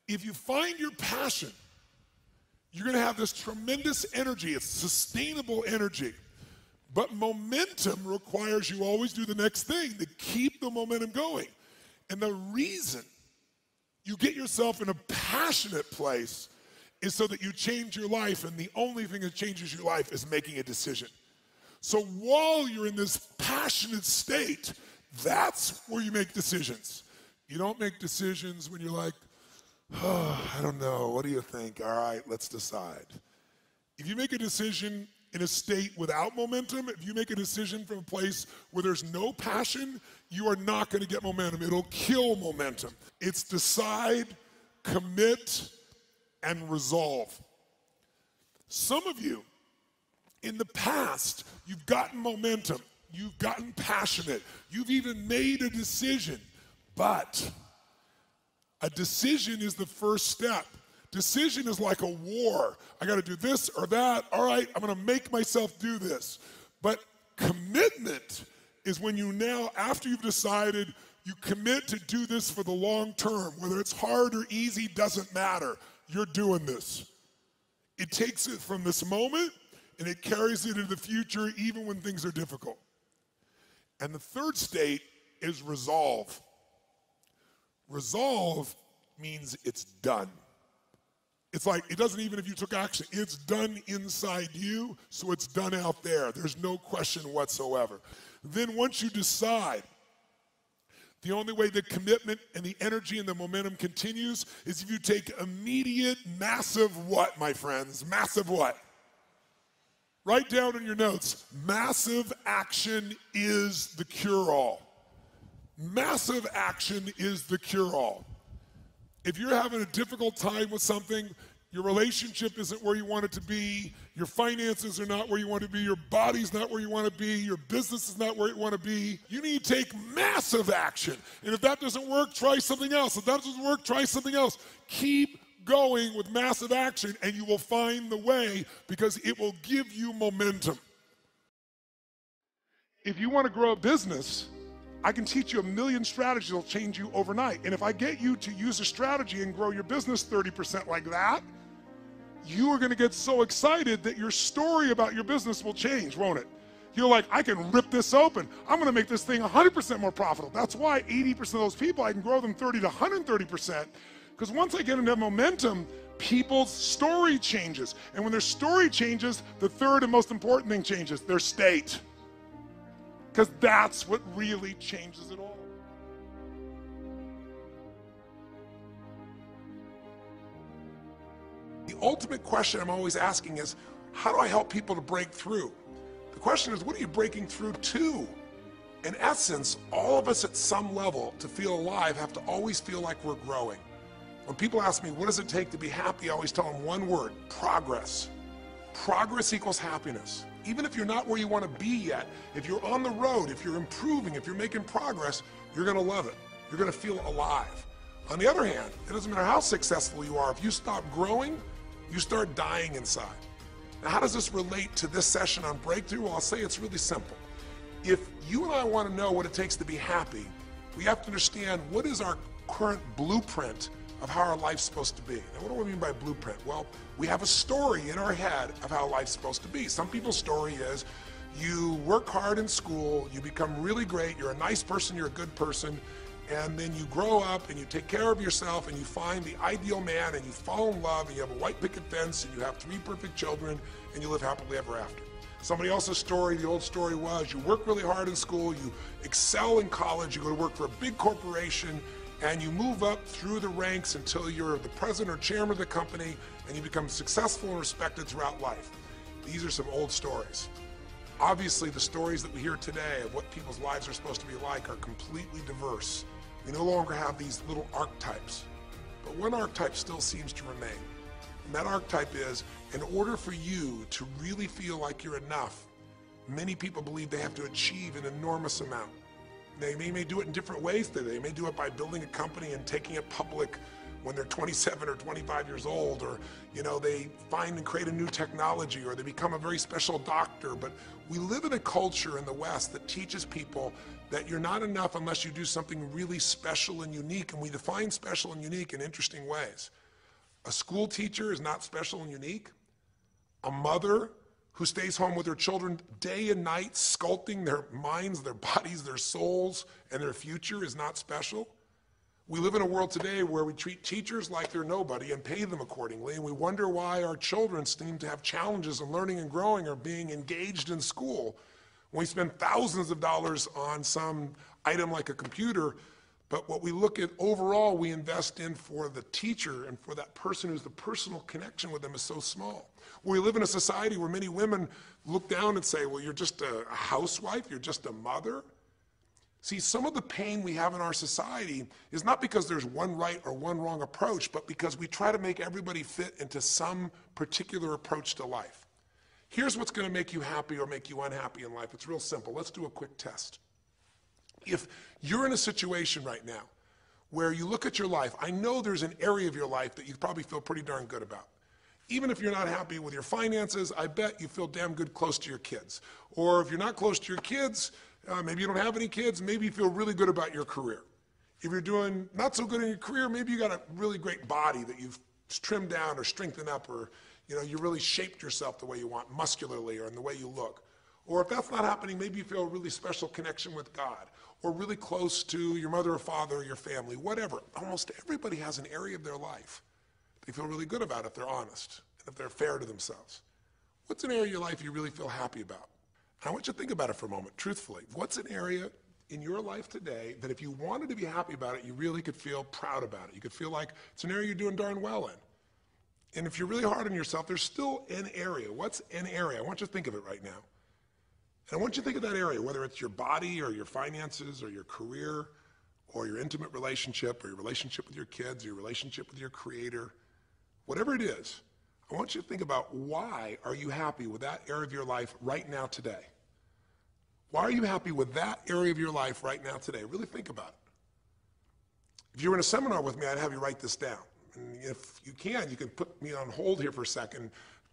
If you find your passion, you're gonna have this tremendous energy. It's sustainable energy. But momentum requires you always do the next thing to keep the momentum going. And the reason you get yourself in a passionate place is so that you change your life, and the only thing that changes your life is making a decision. So while you're in this passionate state, that's where you make decisions. You don't make decisions when you're like, oh, I don't know, what do you think? All right, let's decide. If you make a decision in a state without momentum, if you make a decision from a place where there's no passion, you are not gonna get momentum. It'll kill momentum. It's decide, commit, and resolve. Some of you, in the past, you've gotten momentum, you've gotten passionate, you've even made a decision, but a decision is the first step. Decision is like a war. I gotta do this or that. All right, I'm gonna make myself do this. But commitment is when you now, after you've decided, you commit to do this for the long term. Whether it's hard or easy, doesn't matter. You're doing this. It takes it from this moment and it carries it into the future even when things are difficult. And the third state is resolve. Resolve means it's done. It's like, it doesn't even if you took action, it's done inside you, so it's done out there. There's no question whatsoever. Then once you decide, the only way the commitment and the energy and the momentum continues is if you take immediate, massive what, my friends? Massive what? Write down in your notes, massive action is the cure-all. Massive action is the cure-all. If you're having a difficult time with something, your relationship isn't where you want it to be, your finances are not where you want to be, your body's not where you want to be, your business is not where you want to be, you need to take massive action. And if that doesn't work, try something else. If that doesn't work, try something else. Keep going with massive action and you will find the way because it will give you momentum. If you want to grow a business, I can teach you a million strategies that will change you overnight. And if I get you to use a strategy and grow your business 30% like that, you are gonna get so excited that your story about your business will change, won't it? You're like, I can rip this open. I'm gonna make this thing 100% more profitable. That's why 80% of those people, I can grow them 30 to 130%. Because once I get into momentum, people's story changes. And when their story changes, the third and most important thing changes, their state. Because that's what really changes it all. The ultimate question I'm always asking is, how do I help people to break through? The question is, what are you breaking through to? In essence, all of us at some level to feel alive have to always feel like we're growing. When people ask me, what does it take to be happy? I always tell them one word, progress. Progress equals happiness. Even if you're not where you want to be yet, if you're on the road, if you're improving, if you're making progress, you're going to love it. You're going to feel alive. On the other hand, it doesn't matter how successful you are. If you stop growing, you start dying inside. Now, how does this relate to this session on breakthrough? Well, I'll say it's really simple. If you and I want to know what it takes to be happy, we have to understand what is our current blueprint of how our life's supposed to be. Now, what do I mean by blueprint? Well, we have a story in our head of how life's supposed to be. Some people's story is you work hard in school, you become really great, you're a nice person, you're a good person, and then you grow up and you take care of yourself and you find the ideal man and you fall in love and you have a white picket fence and you have 3 perfect children and you live happily ever after. Somebody else's story, the old story was you work really hard in school, you excel in college, you go to work for a big corporation, and you move up through the ranks until you're the president or chairman of the company and you become successful and respected throughout life. These are some old stories. Obviously, the stories that we hear today of what people's lives are supposed to be like are completely diverse. We no longer have these little archetypes, but one archetype still seems to remain. And that archetype is, in order for you to really feel like you're enough, many people believe they have to achieve an enormous amount. They may do it in different ways today. They may do it by building a company and taking it public when they're 27 or 25 years old, or they find and create a new technology, or they become a very special doctor. But we live in a culture in the West that teaches people that you're not enough unless you do something really special and unique, and we define special and unique in interesting ways. A school teacher is not special and unique. A mother who stays home with her children day and night, sculpting their minds, their bodies, their souls, and their future is not special. We live in a world today where we treat teachers like they're nobody and pay them accordingly, and we wonder why our children seem to have challenges in learning and growing or being engaged in school. When we spend thousands of dollars on some item like a computer, but what we look at overall, we invest in for the teacher and for that person who's the personal connection with them is so small. We live in a society where many women look down and say, well, you're just a housewife, you're just a mother. See, some of the pain we have in our society is not because there's one right or one wrong approach, but because we try to make everybody fit into some particular approach to life. Here's what's going to make you happy or make you unhappy in life. It's real simple. Let's do a quick test. If you're in a situation right now where you look at your life, I know there's an area of your life that you probably feel pretty darn good about. Even if you're not happy with your finances, I bet you feel damn good close to your kids. Or if you're not close to your kids, maybe you don't have any kids, maybe you feel really good about your career. If you're doing not so good in your career, maybe you got a really great body that you've trimmed down or strengthened up, or you really shaped yourself the way you want, muscularly, or in the way you look. Or if that's not happening, maybe you feel a really special connection with God, or really close to your mother or father or your family, whatever. Almost everybody has an area of their life they feel really good about if they're honest and if they're fair to themselves. What's an area of your life you really feel happy about? I want you to think about it for a moment, truthfully. What's an area in your life today that if you wanted to be happy about it, you really could feel proud about it? You could feel like it's an area you're doing darn well in. And if you're really hard on yourself, there's still an area. What's an area? I want you to think of it right now. And I want you to think of that area, whether it's your body or your finances or your career or your intimate relationship or your relationship with your kids or your relationship with your creator, whatever it is. I want you to think about, why are you happy with that area of your life right now today? Why are you happy with that area of your life right now today? Really think about it. If you were in a seminar with me, I'd have you write this down. And if you can put me on hold here for a second,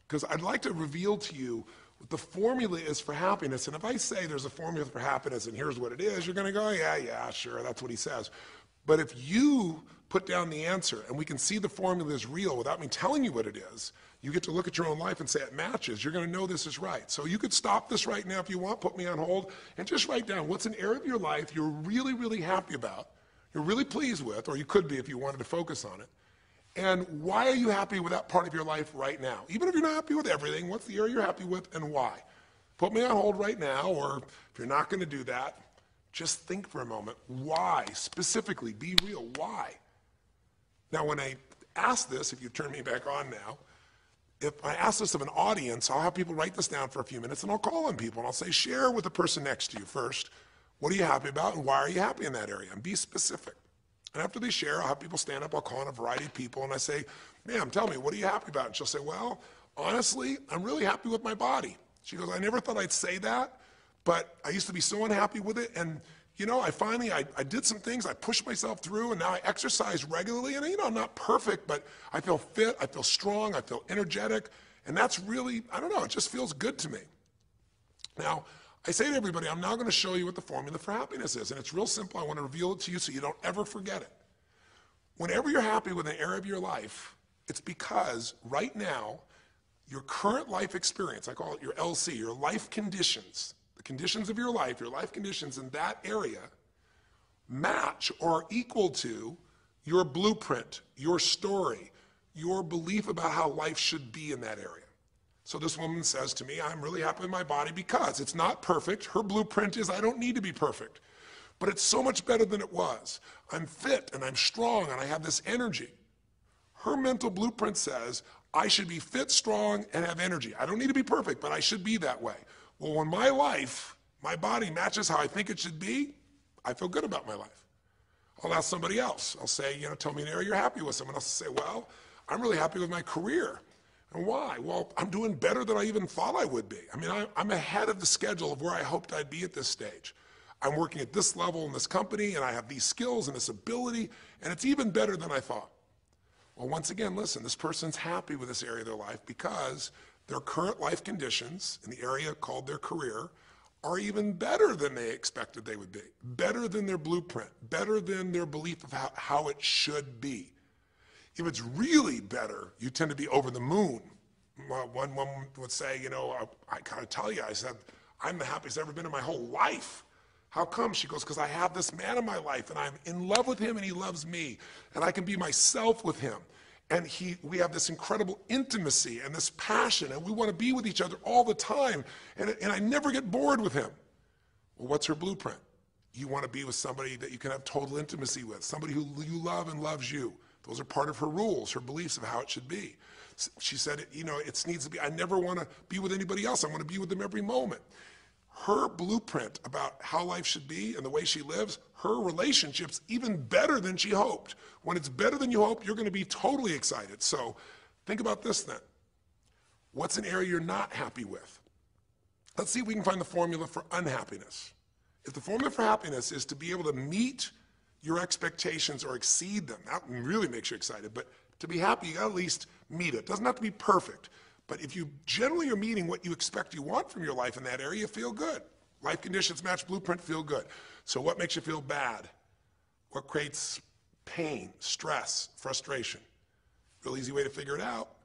because I'd like to reveal to you what the formula is for happiness. And if I say there's a formula for happiness and here's what it is, you're going to go, yeah, sure, that's what he says. But if you put down the answer and we can see the formula is real without me telling you what it is, you get to look at your own life and say it matches. You're going to know this is right. So you could stop this right now if you want, put me on hold, and just write down what's an area of your life you're really, really happy about, you're really pleased with, or you could be if you wanted to focus on it. And why are you happy with that part of your life right now? Even if you're not happy with everything, what's the area you're happy with and why? Put me on hold right now, or if you're not going to do that, just think for a moment. Why? Specifically, be real. Why? Now, when I ask this, if you turn me back on now, if I ask this of an audience, I'll have people write this down for a few minutes, and I'll call on people, and I'll say, share with the person next to you first. What are you happy about, and why are you happy in that area? And be specific. And after they share, I'll have people stand up. I'll call on a variety of people, and I say, ma'am, tell me, what are you happy about? And she'll say, well, honestly, I'm really happy with my body. She goes, I never thought I'd say that, but I used to be so unhappy with it, and I did some things, I pushed myself through, and now I exercise regularly, and I'm not perfect, but I feel fit, I feel strong, I feel energetic, and that's really, I don't know, it just feels good to me. Now, I say to everybody, I'm now going to show you what the formula for happiness is, and it's real simple. I want to reveal it to you so you don't ever forget it. Whenever you're happy with an area of your life, it's because right now, your current life experience, I call it your LC, your life conditions, the conditions of your life conditions in that area match or are equal to your blueprint, your story, your belief about how life should be in that area. So this woman says to me, I'm really happy with my body because it's not perfect. Her blueprint is I don't need to be perfect, but it's so much better than it was. I'm fit and I'm strong and I have this energy. Her mental blueprint says I should be fit, strong, and have energy. I don't need to be perfect, but I should be that way. Well, when my life, my body matches how I think it should be, I feel good about my life. I'll ask somebody else. I'll say, tell me an area you're happy with. Someone else will say, well, I'm really happy with my career. And why? Well, I'm doing better than I even thought I would be. I mean, I'm ahead of the schedule of where I hoped I'd be at this stage. I'm working at this level in this company, and I have these skills and this ability, and it's even better than I thought. Well, once again, listen, this person's happy with this area of their life because their current life conditions in the area called their career are even better than they expected they would be, better than their blueprint, better than their belief of how it should be. If it's really better, you tend to be over the moon. One woman would say, you know, I gotta tell you, I said, I'm the happiest I've ever been in my whole life. How come? She goes, because I have this man in my life and I'm in love with him and he loves me and I can be myself with him. And we have this incredible intimacy and this passion and we want to be with each other all the time and I never get bored with him. Well, what's her blueprint? You want to be with somebody that you can have total intimacy with, somebody who you love and loves you. Those are part of her rules, her beliefs of how it should be. She said, you know, it needs to be, I never want to be with anybody else. I want to be with them every moment. Her blueprint about how life should be and the way she lives, her relationship's even better than she hoped. When it's better than you hope, you're going to be totally excited. So think about this then. What's an area you're not happy with? Let's see if we can find the formula for unhappiness. If the formula for happiness is to be able to meet your expectations or exceed them, that really makes you excited, but to be happy, you gotta at least meet it. It doesn't have to be perfect, but if you generally are meeting what you expect you want from your life in that area, you feel good. Life conditions match blueprint, feel good. So what makes you feel bad? What creates pain, stress, frustration? Real easy way to figure it out.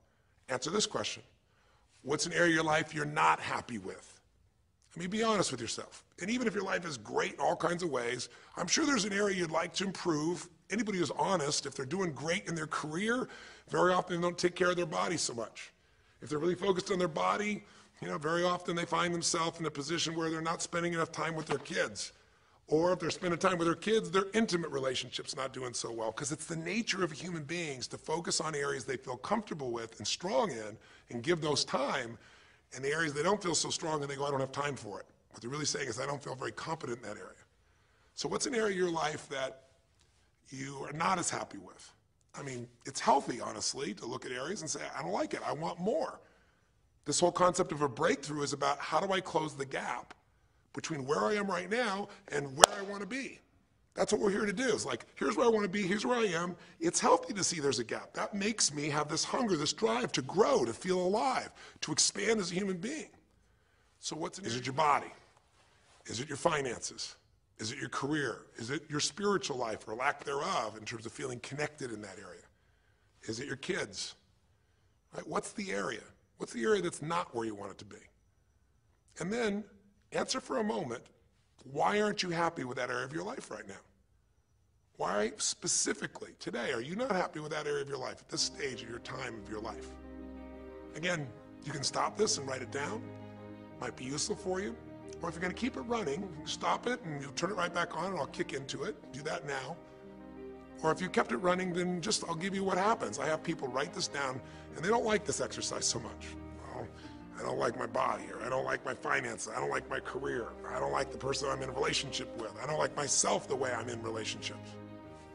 Answer this question. What's an area of your life you're not happy with? I mean, be honest with yourself. And even if your life is great in all kinds of ways, I'm sure there's an area you'd like to improve. Anybody who's honest, if they're doing great in their career, very often they don't take care of their body so much. If they're really focused on their body, you know, very often they find themselves in a position where they're not spending enough time with their kids. Or if they're spending time with their kids, their intimate relationship's not doing so well. Because it's the nature of human beings to focus on areas they feel comfortable with and strong in and give those time. And the areas they don't feel so strong and they go, I don't have time for it. What they're really saying is, I don't feel very competent in that area. So what's an area of your life that you are not as happy with? I mean, it's healthy, honestly, to look at areas and say, I don't like it, I want more. This whole concept of a breakthrough is about how do I close the gap between where I am right now and where I want to be. That's what we're here to do. It's like, here's where I want to be, here's where I am. It's healthy to see there's a gap. That makes me have this hunger, this drive to grow, to feel alive, to expand as a human being. So is it your body? Is it your finances? Is it your career? Is it your spiritual life or lack thereof in terms of feeling connected in that area? Is it your kids? Right? What's the area? What's the area that's not where you want it to be? And then answer for a moment, why aren't you happy with that area of your life right now? Why specifically today are you not happy with that area of your life at this stage of your time of your life? Again, you can stop this and write it down. Might be useful for you. Or if you're going to keep it running, stop it and you'll turn it right back on and I'll kick into it. Do that now. Or if you kept it running, then I'll give you what happens. I have people write this down and they don't like this exercise so much. Well, I don't like my body, or I don't like my finances, I don't like my career, or I don't like the person I'm in a relationship with, I don't like myself the way I'm in relationships.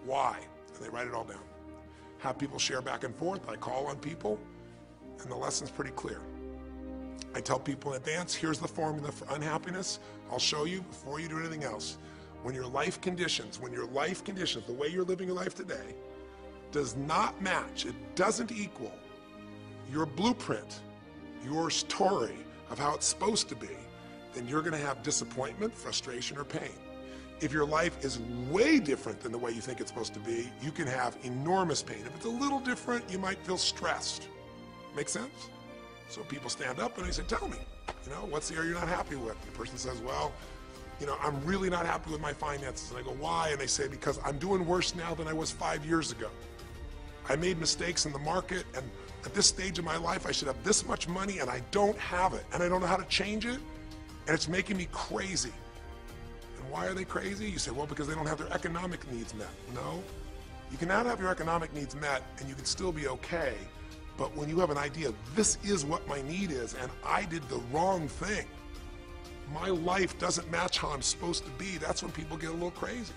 Why? And they write it all down. Have people share back and forth. I call on people, and the lesson's pretty clear. I tell people in advance, here's the formula for unhappiness. I'll show you before you do anything else. When your life conditions, the way you're living your life today, does not match, it doesn't equal your blueprint, your story of how it's supposed to be, then you're going to have disappointment, frustration, or pain. If your life is way different than the way you think it's supposed to be, you can have enormous pain. If it's a little different, you might feel stressed. Make sense? So people stand up and they say, tell me, what's the area you're not happy with? The person says, well, I'm really not happy with my finances. And I go, why? And they say, because I'm doing worse now than I was 5 years ago. I made mistakes in the market, and at this stage of my life, I should have this much money, and I don't have it, and I don't know how to change it, and it's making me crazy. And why are they crazy? You say, well, because they don't have their economic needs met. No, you can not have your economic needs met, and you can still be okay, but when you have an idea, this is what my need is, and I did the wrong thing, my life doesn't match how I'm supposed to be, that's when people get a little crazy.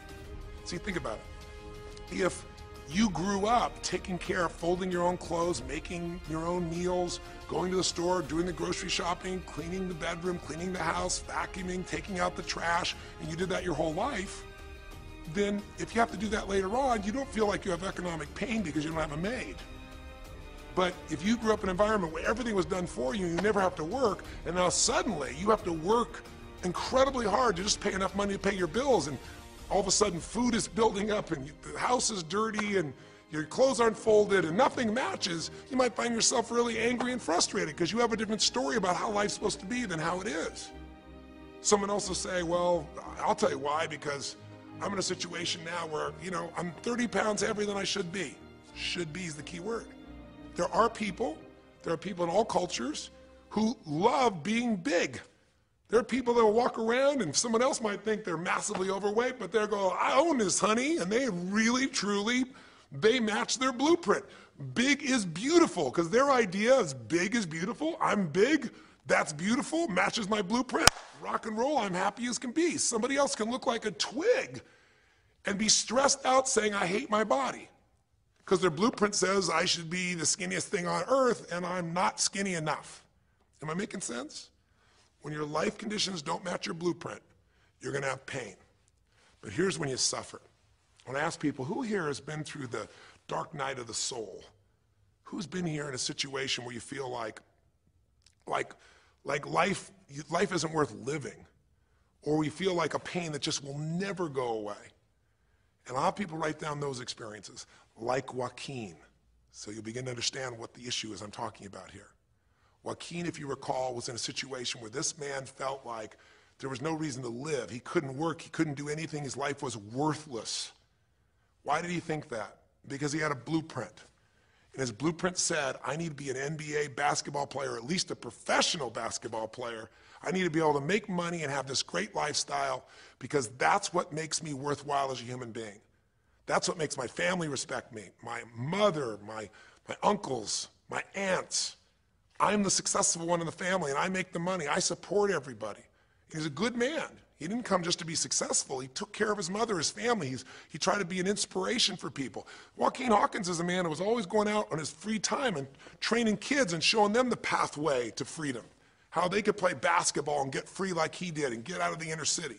See, think about it. If you grew up taking care of folding your own clothes, making your own meals, going to the store, doing the grocery shopping, cleaning the bedroom, cleaning the house, vacuuming, taking out the trash, and you did that your whole life, then if you have to do that later on, you don't feel like you have economic pain because you don't have a maid. But if you grew up in an environment where everything was done for you, you never have to work, and now suddenly you have to work incredibly hard to just pay enough money to pay your bills, and all of a sudden food is building up, and the house is dirty, and your clothes aren't folded, and nothing matches, you might find yourself really angry and frustrated because you have a different story about how life's supposed to be than how it is. Someone else will say, well, I'll tell you why, because I'm in a situation now where, I'm 30 pounds heavier than I should be. Should be is the key word. There are people in all cultures who love being big. There are people that will walk around and someone else might think they're massively overweight, but they're going, I own this, honey, and they really, truly, they match their blueprint. Big is beautiful, because their idea is big is beautiful. I'm big, that's beautiful, matches my blueprint. Rock and roll, I'm happy as can be. Somebody else can look like a twig and be stressed out saying, I hate my body. Because their blueprint says I should be the skinniest thing on earth, and I'm not skinny enough. Am I making sense? When your life conditions don't match your blueprint, you're going to have pain. But here's when you suffer. When I ask people, who here has been through the dark night of the soul? Who's been here in a situation where you feel like life isn't worth living, or we feel like a pain that just will never go away? And a lot of people write down those experiences, like Joaquin. So you'll begin to understand what the issue is I'm talking about here. Joaquin, if you recall, was in a situation where this man felt like there was no reason to live. He couldn't work, he couldn't do anything, his life was worthless. Why did he think that? Because he had a blueprint. And his blueprint said, I need to be an NBA basketball player, at least a professional basketball player. I need to be able to make money and have this great lifestyle, because that's what makes me worthwhile as a human being. That's what makes my family respect me, my mother, my uncles, my aunts. I'm the successful one in the family, and I make the money. I support everybody. He's a good man. He didn't come just to be successful. He took care of his mother, his family. He tried to be an inspiration for people. Joaquin Hawkins is a man who was always going out on his free time and training kids and showing them the pathway to freedom, how they could play basketball and get free like he did and get out of the inner city.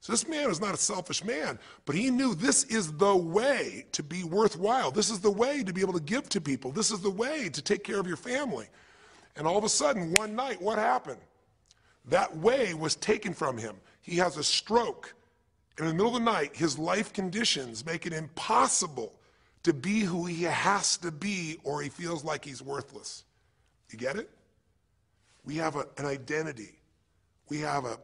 So this man was not a selfish man, but he knew this is the way to be worthwhile. This is the way to be able to give to people. This is the way to take care of your family. And all of a sudden, one night, what happened? That way was taken from him. He has a stroke. And in the middle of the night, his life conditions make it impossible to be who he has to be, or he feels like he's worthless. You get it? We have an identity. We have a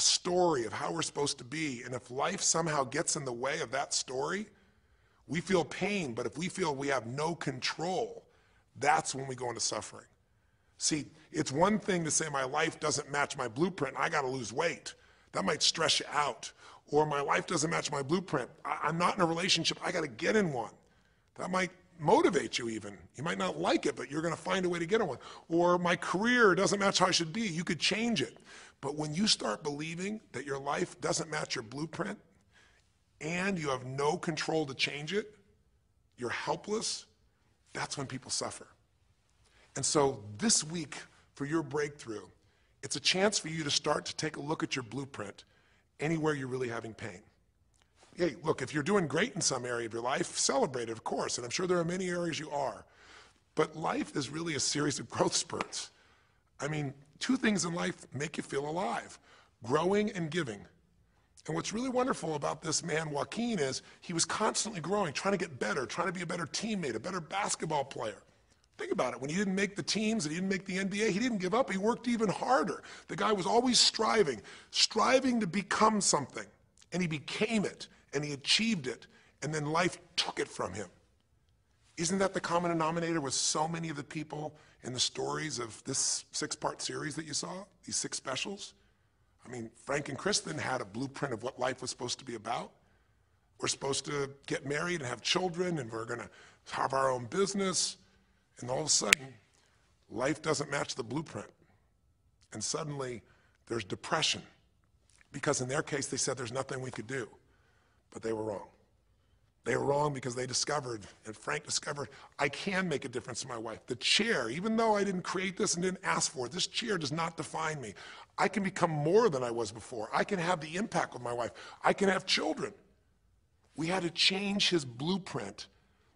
story of how we're supposed to be. And if life somehow gets in the way of that story, we feel pain. But if we feel we have no control, that's when we go into suffering. See, it's one thing to say my life doesn't match my blueprint, I got to lose weight. That might stress you out. Or my life doesn't match my blueprint, I'm not in a relationship, I got to get in one. That might motivate you even. You might not like it, but you're going to find a way to get in one. Or my career doesn't match how I should be, you could change it. But when you start believing that your life doesn't match your blueprint and you have no control to change it, you're helpless, that's when people suffer. And so this week, for your breakthrough, it's a chance for you to start to take a look at your blueprint anywhere you're really having pain. Hey, look, if you're doing great in some area of your life, celebrate it, of course, and I'm sure there are many areas you are. But life is really a series of growth spurts. I mean, two things in life make you feel alive: growing and giving. And what's really wonderful about this man, Joaquin, is he was constantly growing, trying to get better, trying to be a better teammate, a better basketball player. Think about it. When he didn't make the teams and he didn't make the NBA, he didn't give up. He worked even harder. The guy was always striving to become something. And he became it, and he achieved it, and then life took it from him. Isn't that the common denominator with so many of the people in the stories of this 6-part series that you saw, these 6 specials? I mean, Frank and Kristen had a blueprint of what life was supposed to be about. We're supposed to get married and have children, and we're going to have our own business. And all of a sudden, life doesn't match the blueprint. And suddenly, there's depression. Because in their case, they said there's nothing we could do. But they were wrong. They were wrong because they discovered, and Frank discovered, I can make a difference to my wife. The chair, even though I didn't create this and didn't ask for it, this chair does not define me. I can become more than I was before. I can have the impact with my wife. I can have children. We had to change his blueprint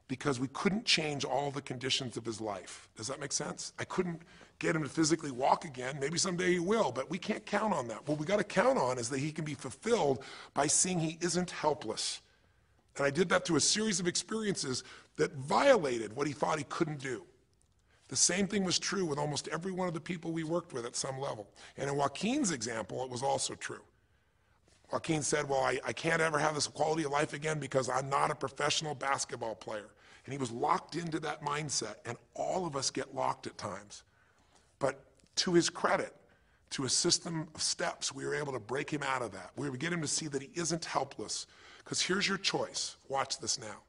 because we couldn't change all the conditions of his life. Does that make sense? I couldn't get him to physically walk again. Maybe someday he will, but we can't count on that. What we got to count on is that he can be fulfilled by seeing he isn't helpless. And I did that through a series of experiences that violated what he thought he couldn't do. The same thing was true with almost every one of the people we worked with at some level. And in Joaquin's example, it was also true. Joaquin said, well, I can't ever have this quality of life again because I'm not a professional basketball player. And he was locked into that mindset, and all of us get locked at times. But to his credit, to a system of steps, we were able to break him out of that. We were able to get him to see that he isn't helpless. Because here's your choice. Watch this now.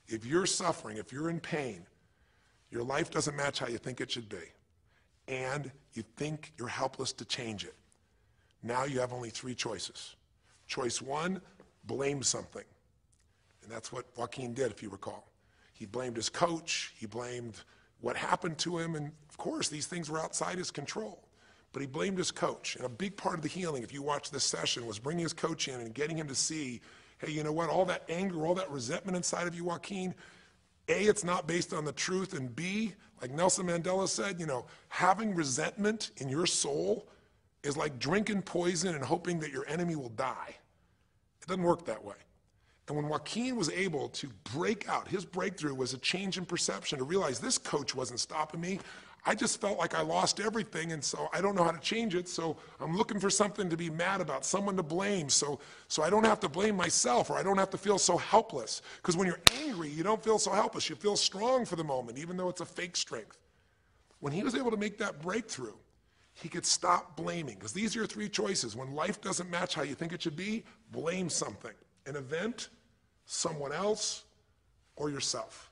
If you're suffering, if you're in pain, your life doesn't match how you think it should be, and you think you're helpless to change it, now you have only three choices. Choice one, blame something. And that's what Joaquin did, if you recall. He blamed his coach, he blamed what happened to him, and of course, these things were outside his control. But he blamed his coach. And a big part of the healing, if you watch this session, was bringing his coach in and getting him to see, hey, you know what, all that anger, all that resentment inside of you, Joaquin, A, it's not based on the truth, and B, like Nelson Mandela said, having resentment in your soul is like drinking poison and hoping that your enemy will die. It doesn't work that way. And when Joaquin was able to break out, his breakthrough was a change in perception, to realize this coach wasn't stopping me. I just felt like I lost everything, and so I don't know how to change it, so I'm looking for something to be mad about, someone to blame, so I don't have to blame myself, or I don't have to feel so helpless. Because when you're angry, you don't feel so helpless. You feel strong for the moment, even though it's a fake strength. When he was able to make that breakthrough, he could stop blaming. Because these are your three choices. When life doesn't match how you think it should be, blame something. An event, someone else, or yourself.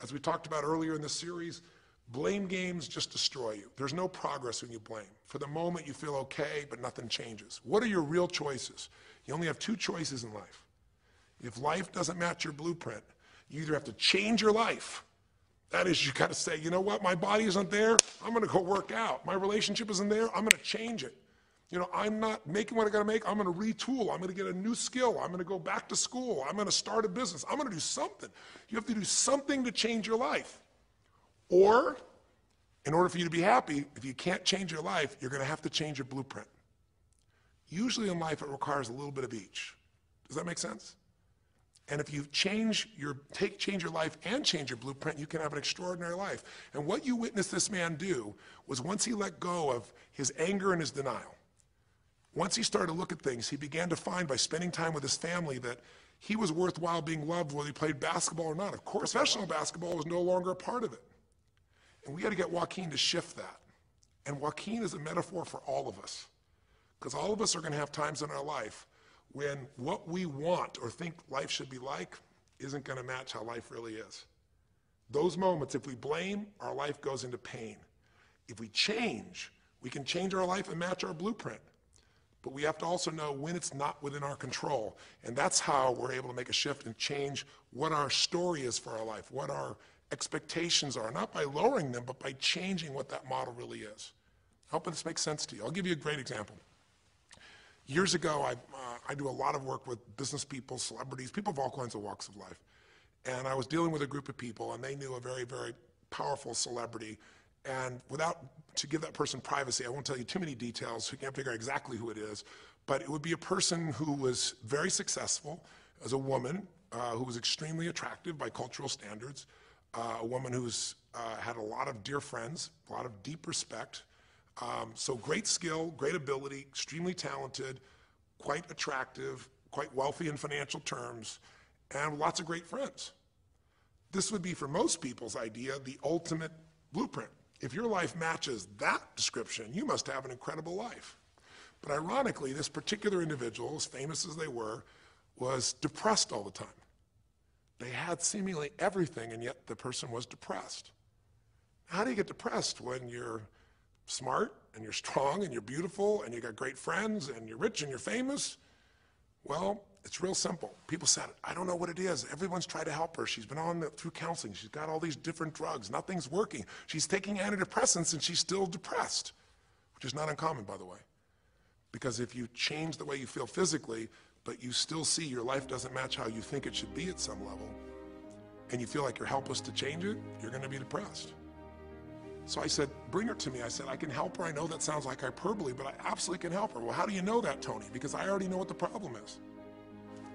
As we talked about earlier in the series, blame games just destroy you. There's no progress when you blame. For the moment, you feel okay, but nothing changes. What are your real choices? You only have two choices in life. If life doesn't match your blueprint, you either have to change your life. That is, you got to say, you know what, my body isn't there, I'm going to go work out. My relationship isn't there, I'm going to change it. I'm not making what I got to make, I'm going to retool. I'm going to get a new skill. I'm going to go back to school. I'm going to start a business. I'm going to do something. You have to do something to change your life. Or, in order for you to be happy, if you can't change your life, you're going to have to change your blueprint. Usually in life, it requires a little bit of each. Does that make sense? And if you change your life and change your blueprint, you can have an extraordinary life. And what you witnessed this man do was, once he let go of his anger and his denial, once he started to look at things, he began to find, by spending time with his family, that he was worthwhile being loved whether he played basketball or not. Of course, professional basketball was no longer a part of it. And we got to get Joaquin to shift that. And Joaquin is a metaphor for all of us. Because all of us are going to have times in our life when what we want or think life should be like isn't going to match how life really is. Those moments, if we blame, our life goes into pain. If we change, we can change our life and match our blueprint. But we have to also know when it's not within our control. And that's how we're able to make a shift and change what our story is for our life, what our expectations are, not by lowering them, but by changing what that model really is. I hope this makes sense to you. I'll give you a great example. Years ago, I do a lot of work with business people, celebrities, people of all kinds of walks of life. And I was dealing with a group of people, and they knew a very, very powerful celebrity. And to give that person privacy, I won't tell you too many details, so you can't figure out exactly who it is, but it would be a person who was very successful as a woman, who was extremely attractive by cultural standards, a woman who's had a lot of dear friends, a lot of deep respect. So great skill, great ability, extremely talented, quite attractive, quite wealthy in financial terms, and lots of great friends. This would be, for most people's idea, the ultimate blueprint. If your life matches that description, you must have an incredible life. But ironically, this particular individual, as famous as they were, was depressed all the time. They had seemingly everything, and yet the person was depressed. How do you get depressed when you're smart, and you're strong, and you're beautiful, and you got great friends, and you're rich, and you're famous? Well, it's real simple. People said, I don't know what it is. Everyone's tried to help her. She's been through counseling. She's got all these different drugs. Nothing's working. She's taking antidepressants, and she's still depressed, which is not uncommon, by the way. Because if you change the way you feel physically, but you still see your life doesn't match how you think it should be at some level, and you feel like you're helpless to change it, you're going to be depressed. So I said, bring her to me. I said, I can help her. I know that sounds like hyperbole, but I absolutely can help her. Well, how do you know that, Tony? Because I already know what the problem is.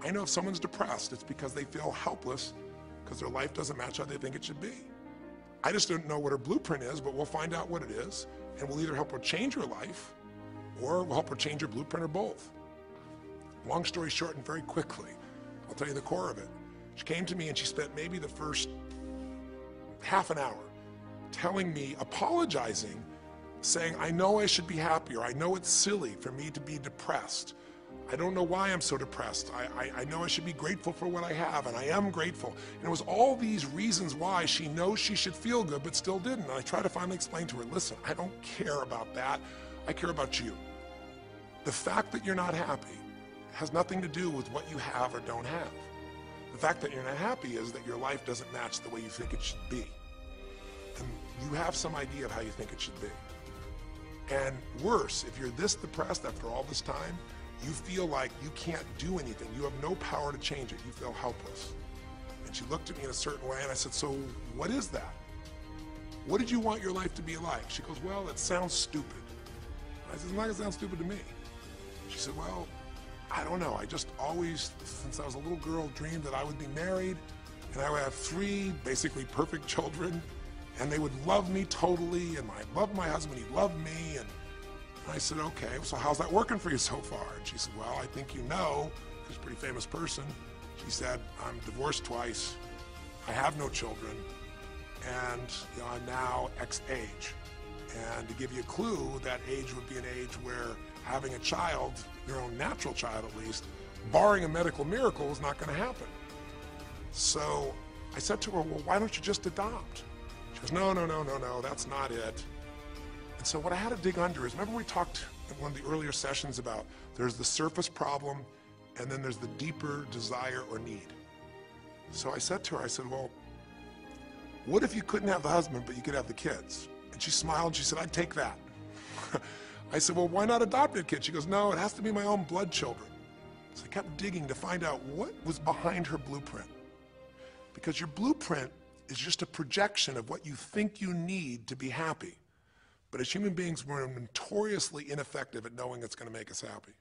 I know if someone's depressed, it's because they feel helpless because their life doesn't match how they think it should be. I just don't know what her blueprint is, but we'll find out what it is, and we'll either help her change her life, or we'll help her change her blueprint, or both. Long story short, and very quickly, I'll tell you the core of it. She came to me and she spent maybe the first half an hour telling me, apologizing, saying, I know I should be happier. I know it's silly for me to be depressed. I don't know why I'm so depressed. I know I should be grateful for what I have, and I am grateful. And it was all these reasons why she knows she should feel good, but still didn't. And I tried to finally explain to her, listen, I don't care about that. I care about you. The fact that you're not happy has nothing to do with what you have or don't have. The fact that you're not happy is that your life doesn't match the way you think it should be. And you have some idea of how you think it should be. And worse, if you're this depressed after all this time, you feel like you can't do anything. You have no power to change it. You feel helpless. And she looked at me in a certain way, and I said, so what is that? What did you want your life to be like? She goes, well, it sounds stupid. I said, it's not gonna sound stupid to me. She said, well, I don't know. I just always, since I was a little girl, dreamed that I would be married, and I would have 3 basically perfect children, and they would love me totally, and I loved my husband, he loved me, and I said, okay, so how's that working for you so far? And she said, well, I think you know, she's a pretty famous person. She said, I'm divorced twice, I have no children, and I'm now X age. And to give you a clue, that age would be an age where having a child, your own natural child at least, barring a medical miracle, is not going to happen. So I said to her, well, why don't you just adopt? She goes, no, that's not it. And so what I had to dig under is, remember we talked in one of the earlier sessions about there's the surface problem and then there's the deeper desire or need. So I said to her, I said, well, what if you couldn't have the husband but you could have the kids? And she smiled and she said, I'd take that. I said, well, why not adopted kids? She goes, no, it has to be my own blood children. So I kept digging to find out what was behind her blueprint. Because your blueprint is just a projection of what you think you need to be happy. But as human beings, we're notoriously ineffective at knowing it's going to make us happy.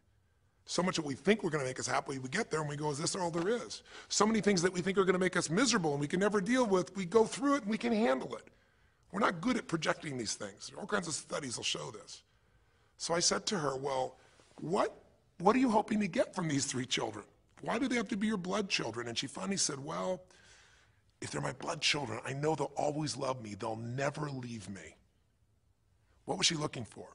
So much that we think we're going to make us happy, we get there and we go, is this all there is? So many things that we think are going to make us miserable and we can never deal with, we go through it and we can handle it. We're not good at projecting these things. All kinds of studies will show this. So I said to her, well, what are you hoping to get from these 3 children? Why do they have to be your blood children? And she finally said, well, if they're my blood children, I know they'll always love me. They'll never leave me. What was she looking for?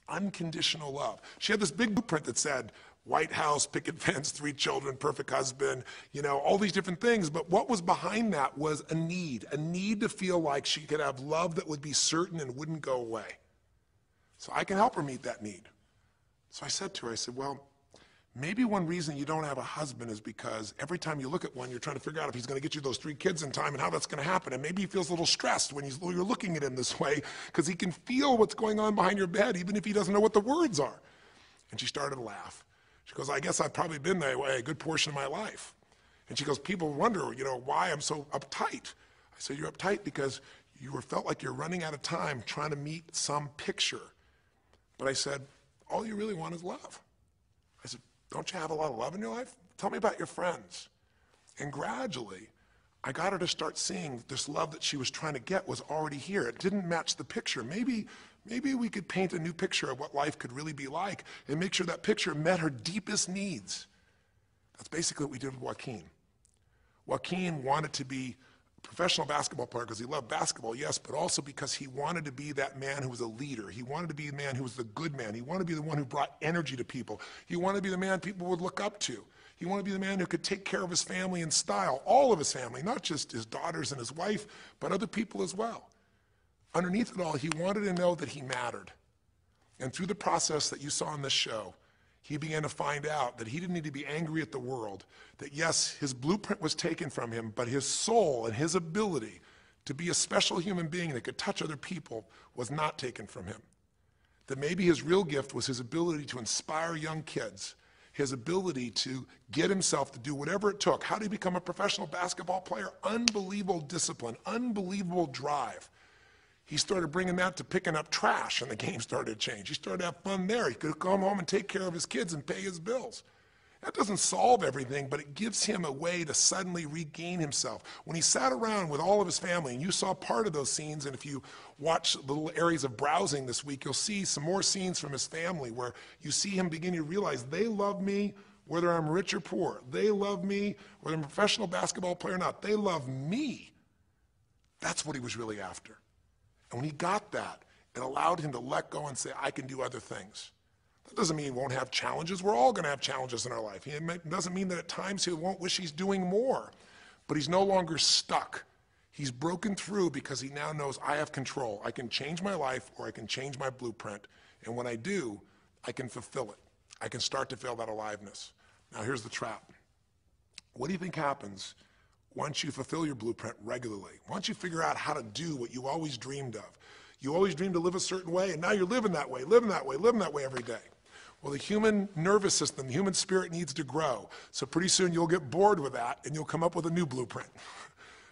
Unconditional love. She had this big blueprint that said, White House, picket fence, 3 children, perfect husband, all these different things. But what was behind that was a need to feel like she could have love that would be certain and wouldn't go away. So I can help her meet that need. So I said to her, I said, well, maybe one reason you don't have a husband is because every time you look at one, you're trying to figure out if he's going to get you those 3 kids in time and how that's going to happen. And maybe he feels a little stressed when you're looking at him this way because he can feel what's going on behind your bed, even if he doesn't know what the words are. And she started to laugh. She goes, I guess I've probably been that way a good portion of my life. And she goes, people wonder, why I'm so uptight. I said, you're uptight because you felt like you're running out of time trying to meet some picture. But I said, all you really want is love. I said, don't you have a lot of love in your life? Tell me about your friends. And gradually, I got her to start seeing this love that she was trying to get was already here. It didn't match the picture. Maybe we could paint a new picture of what life could really be like and make sure that picture met her deepest needs. That's basically what we did with Joaquin. Joaquin wanted to be a professional basketball player because he loved basketball, yes, but also because he wanted to be that man who was a leader. He wanted to be the man who was the good man. He wanted to be the one who brought energy to people. He wanted to be the man people would look up to. He wanted to be the man who could take care of his family in style, all of his family, not just his daughters and his wife, but other people as well. Underneath it all, he wanted to know that he mattered. And through the process that you saw in this show, he began to find out that he didn't need to be angry at the world, that yes, his blueprint was taken from him, but his soul and his ability to be a special human being that could touch other people was not taken from him. That maybe his real gift was his ability to inspire young kids, his ability to get himself to do whatever it took. How did he become a professional basketball player? Unbelievable discipline, unbelievable drive. He started bringing that to picking up trash, and the game started to change. He started to have fun there. He could come home and take care of his kids and pay his bills. That doesn't solve everything, but it gives him a way to suddenly regain himself. When he sat around with all of his family, and you saw part of those scenes, and if you watch little areas of browsing this week, you'll see some more scenes from his family where you see him beginning to realize they love me whether I'm rich or poor. They love me whether I'm a professional basketball player or not. They love me. That's what he was really after. And when he got that, it allowed him to let go and say, I can do other things. That doesn't mean he won't have challenges. We're all going to have challenges in our life. It doesn't mean that at times he won't wish he's doing more. But he's no longer stuck. He's broken through because he now knows I have control. I can change my life or I can change my blueprint. And when I do, I can fulfill it. I can start to feel that aliveness. Now here's the trap. What do you think happens once you fulfill your blueprint regularly? Once you figure out how to do what you always dreamed of? You always dreamed to live a certain way, and now you're living that way, living that way, living that way every day. Well, the human nervous system, the human spirit needs to grow. So pretty soon you'll get bored with that and you'll come up with a new blueprint.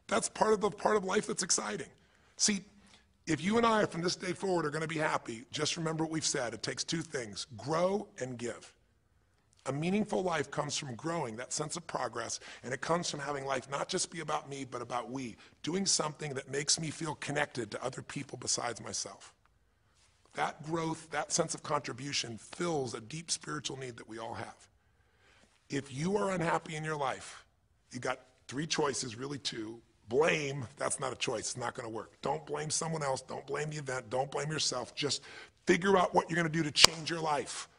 That's part of life that's exciting. See, if you and I from this day forward are going to be happy, just remember what we've said. It takes two things, grow and give. A meaningful life comes from growing, that sense of progress, and it comes from having life not just be about me, but about we, doing something that makes me feel connected to other people besides myself. That growth, that sense of contribution fills a deep spiritual need that we all have. If you are unhappy in your life, you got three choices, really two. Blame, that's not a choice, it's not going to work. Don't blame someone else, don't blame the event, don't blame yourself. Just figure out what you're going to do to change your life.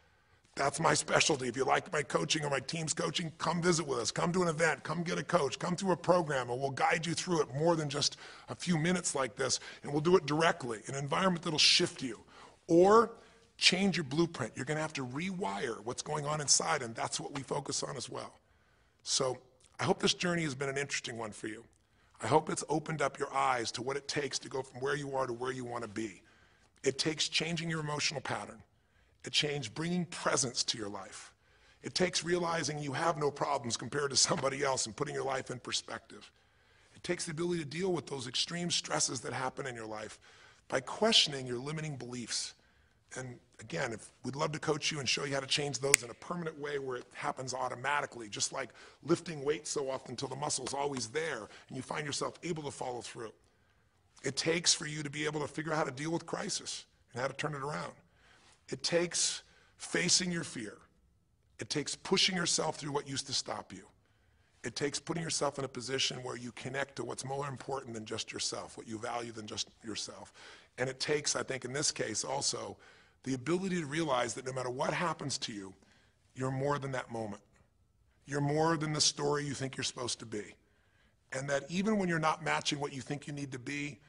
That's my specialty. If you like my coaching or my team's coaching, come visit with us. Come to an event. Come get a coach. Come through a program, and we'll guide you through it more than just a few minutes like this, and we'll do it directly in an environment that'll shift you. Or change your blueprint. You're going to have to rewire what's going on inside, and that's what we focus on as well. So I hope this journey has been an interesting one for you. I hope it's opened up your eyes to what it takes to go from where you are to where you want to be. It takes changing your emotional pattern. It takes bringing presence to your life. It takes realizing you have no problems compared to somebody else and putting your life in perspective. It takes the ability to deal with those extreme stresses that happen in your life by questioning your limiting beliefs. And again, we'd love to coach you and show you how to change those in a permanent way where it happens automatically, just like lifting weights so often until the muscle's always there and you find yourself able to follow through. It takes for you to be able to figure out how to deal with crisis and how to turn it around. It takes facing your fear. It takes pushing yourself through what used to stop you. It takes putting yourself in a position where you connect to what's more important than just yourself, what you value than just yourself. And it takes, I think in this case also, the ability to realize that no matter what happens to you, you're more than that moment. You're more than the story you think you're supposed to be. And that even when you're not matching what you think you need to be,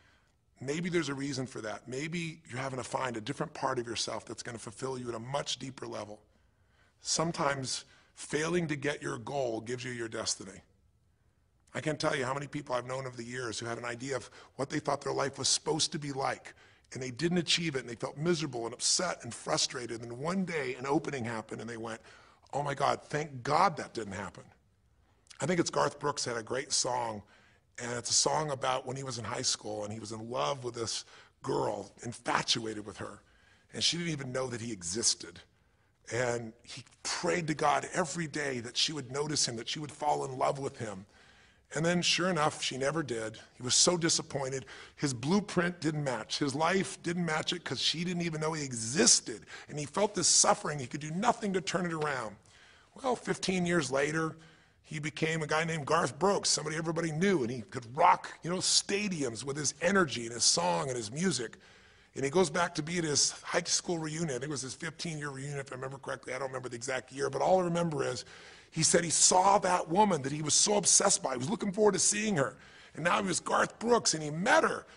maybe there's a reason for that. Maybe you're having to find a different part of yourself that's going to fulfill you at a much deeper level. Sometimes failing to get your goal gives you your destiny. I can't tell you how many people I've known over the years who had an idea of what they thought their life was supposed to be like, and they didn't achieve it, and they felt miserable and upset and frustrated, and one day an opening happened, and they went, oh my God, thank God that didn't happen. I think it's Garth Brooks had a great song, and it's a song about when he was in high school, and he was in love with this girl, infatuated with her, and she didn't even know that he existed. And he prayed to God every day that she would notice him, that she would fall in love with him. And then sure enough, she never did. He was so disappointed. His blueprint didn't match. His life didn't match it because she didn't even know he existed. And he felt this suffering. He could do nothing to turn it around. Well, 15 years later, he became a guy named Garth Brooks, somebody everybody knew, and he could rock, stadiums with his energy and his song and his music. And he goes back to be at his high school reunion. I think it was his 15-year reunion, if I remember correctly. I don't remember the exact year, but all I remember is he said he saw that woman that he was so obsessed by. He was looking forward to seeing her. And now he was Garth Brooks, and he met her.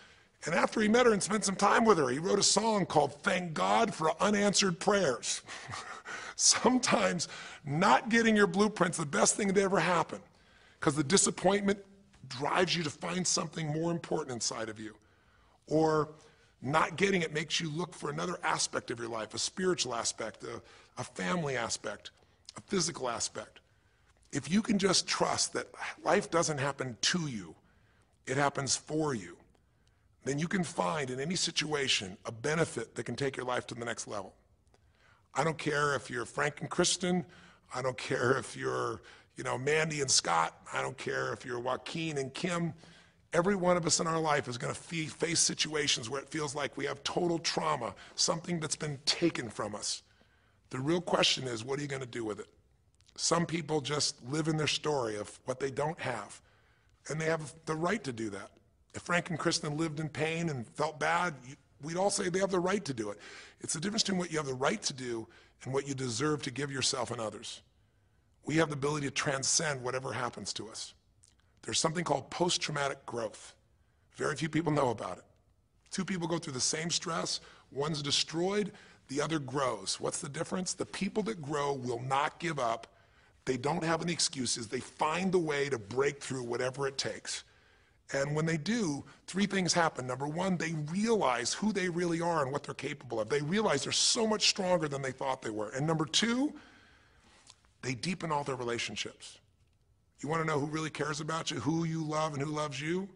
And after he met her and spent some time with her, he wrote a song called Thank God for Unanswered Prayers. Sometimes not getting your blueprint's the best thing that ever happened, because the disappointment drives you to find something more important inside of you. Or not getting it makes you look for another aspect of your life, a spiritual aspect, a family aspect. a physical aspect. If you can just trust that life doesn't happen to you, it happens for you, then you can find in any situation a benefit that can take your life to the next level. I don't care if you're Frank and Kristen. I don't care if you're, Mandy and Scott. I don't care if you're Joaquin and Kim. Every one of us in our life is going to face situations where it feels like we have total trauma, something that's been taken from us. The real question is, what are you going to do with it? Some people just live in their story of what they don't have, and they have the right to do that. If Frank and Kristen lived in pain and felt bad, we'd all say they have the right to do it. It's the difference between what you have the right to do and what you deserve to give yourself and others. We have the ability to transcend whatever happens to us. There's something called post-traumatic growth. Very few people know about it. Two people go through the same stress, one's destroyed, the other grows. What's the difference? The people that grow will not give up. They don't have any excuses. They find the way to break through whatever it takes. And when they do, three things happen. Number one, they realize who they really are and what they're capable of. They realize they're so much stronger than they thought they were. And number two, they deepen all their relationships. You want to know who really cares about you, who you love and who loves you?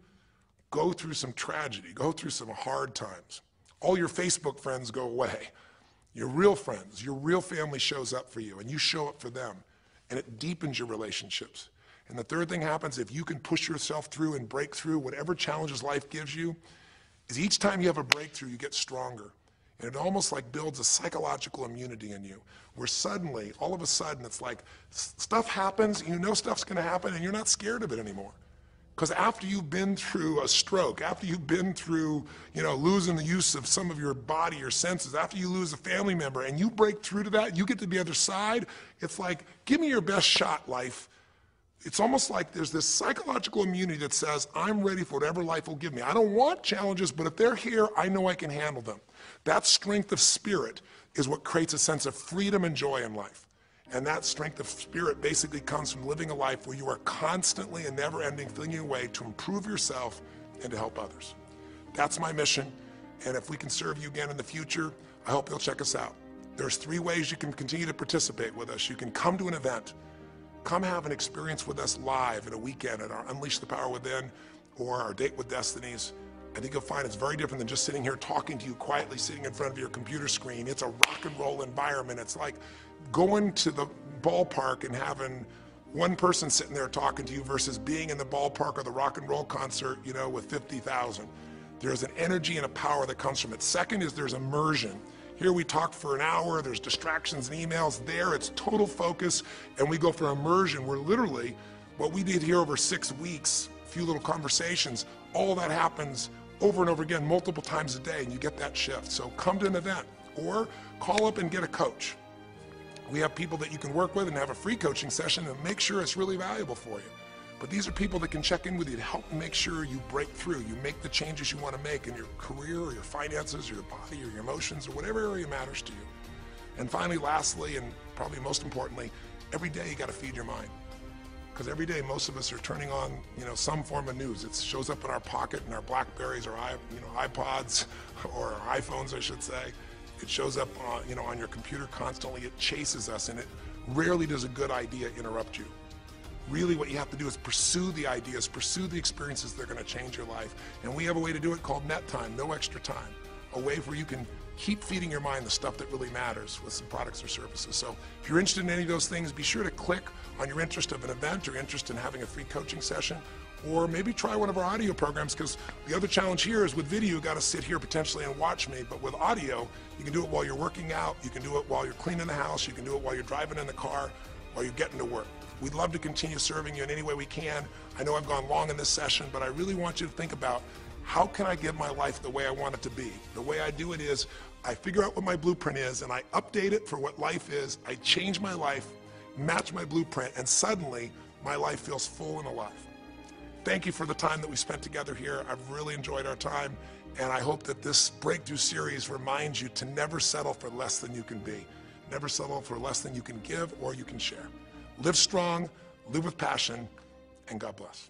Go through some tragedy. Go through some hard times. All your Facebook friends go away. Your real friends, your real family shows up for you, and you show up for them. And it deepens your relationships. And the third thing happens, if you can push yourself through and break through whatever challenges life gives you, is each time you have a breakthrough, you get stronger. And it almost like builds a psychological immunity in you, where suddenly, all of a sudden, it's like stuff happens, you know stuff's gonna happen, and you're not scared of it anymore. Because after you've been through a stroke, after you've been through, losing the use of some of your body, your senses, after you lose a family member, and you break through to that, you get to the other side, it's like, give me your best shot, life. It's almost like there's this psychological immunity that says, I'm ready for whatever life will give me. I don't want challenges, but if they're here, I know I can handle them. That strength of spirit is what creates a sense of freedom and joy in life. And that strength of spirit basically comes from living a life where you are constantly and never-ending flinging away to improve yourself and to help others. That's my mission, and if we can serve you again in the future, I hope you'll check us out. There's 3 ways you can continue to participate with us. You can come to an event. Come have an experience with us live at a weekend at our Unleash the Power Within or our Date with Destinies. I think you'll find it's very different than just sitting here talking to you quietly, sitting in front of your computer screen. It's a rock and roll environment. It's like going to the ballpark and having one person sitting there talking to you versus being in the ballpark or the rock and roll concert, with 50,000. There's an energy and a power that comes from it. Second is there's immersion. Here we talk for an hour, there's distractions and emails. There it's total focus, and we go for immersion where literally what we did here over 6 weeks, a few little conversations, all that happens over and over again, multiple times a day, and you get that shift. So come to an event or call up and get a coach. We have people that you can work with and have a free coaching session and make sure it's really valuable for you. But these are people that can check in with you to help make sure you break through, you make the changes you want to make in your career or your finances or your body or your emotions or whatever area matters to you. And finally, lastly, and probably most importantly, every day you got to feed your mind. Because every day most of us are turning on, some form of news. It shows up in our pocket, in our Blackberries or iPods or our iPhones, I should say. It shows up on your computer constantly. It chases us, and it rarely does a good idea interrupt you. Really what you have to do is pursue the ideas, pursue the experiences that are going to change your life. And we have a way to do it called net time, no extra time. A way where you can keep feeding your mind the stuff that really matters with some products or services. So if you're interested in any of those things, be sure to click on your interest of an event or interest in having a free coaching session, or maybe try one of our audio programs, because the other challenge here is with video, you got to sit here potentially and watch me, but with audio, you can do it while you're working out, you can do it while you're cleaning the house, you can do it while you're driving in the car, while you're getting to work. We'd love to continue serving you in any way we can. I know I've gone long in this session, but I really want you to think about, how can I give my life the way I want it to be? The way I do it is, I figure out what my blueprint is and I update it for what life is. I change my life, match my blueprint, and suddenly my life feels full and alive. Thank you for the time that we spent together here. I've really enjoyed our time, and I hope that this breakthrough series reminds you to never settle for less than you can be. Never settle for less than you can give or you can share. Live strong, live with passion, and God bless.